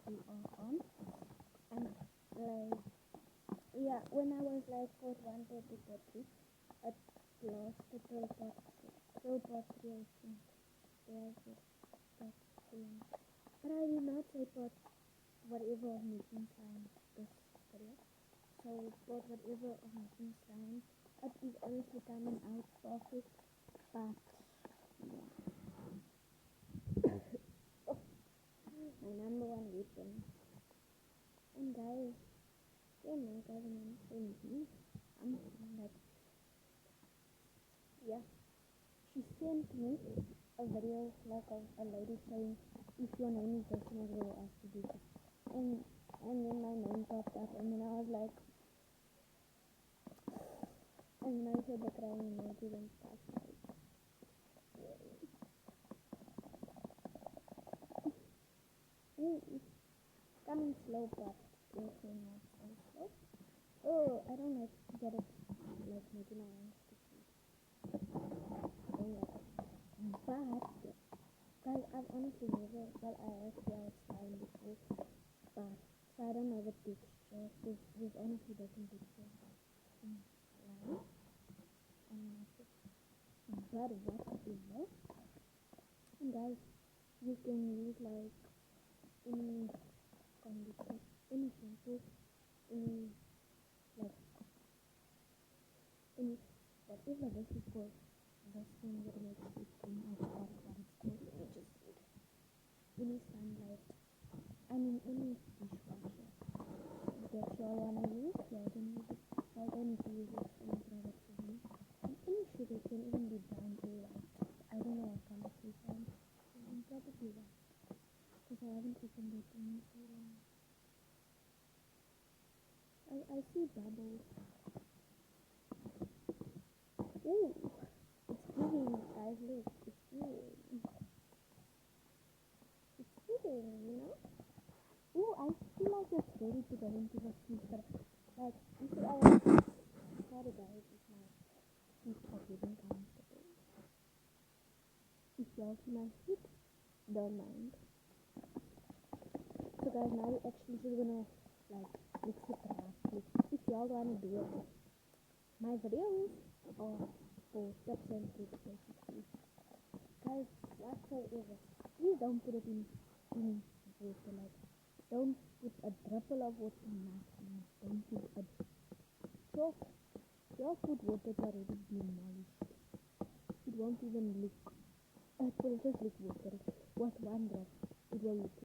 we are on. And like, yeah, when I was like part 1, part 2, part 3, it lasted till part 3, I think. Yeah, part 3. But I did not say part whatever of making science this video. So part whatever of making science, it is honestly coming out perfect, but yeah. My number one weapon. And guys, my government sent me something that, yeah, she sent me a video like of a lady saying, if your name is this, I will ask you to do this. And then my name popped up, and then I was like, and then I said the crying emoji and stuff. It's coming slow, but also not so slow. Oh, I don't like to get it like making my own sticky. I don't like it. But guys, I've honestly never, well, I have tried slime before, but so I don't know the texture. There's honestly different texture in slime. But whatever. And guys, you can use like any conditioner, any shampoo, any like any whatever this is called. This thing that makes you skin out what it's called. Let me just see it. Any sunlight. I mean any dishwasher that you all wanna use, y'all can use it. Y'all don't need to use it any product for me. And any sugar can even be brown or white. I don't know what color to find. I'm probably white. Because I haven't opened it in so long. I see bubbles. Ooh, it's giving, guys, look, it's giving. It's giving, you know? Ooh, I feel like it's ready to go into the freezer. Like, you see, sorry guys, if my feet are getting comfortable. If y'all see my feet, don't mind. So guys, now we actually just gonna, like, mix it roughly. If y'all wanna do it, my videos are for tips and tricks, basically. Guys, whatsoever, please don't put it in water. Like, don't put a dribble of water in nothing. Don't put a chalk. Your food water is already demolished. It won't even look. It will just look water.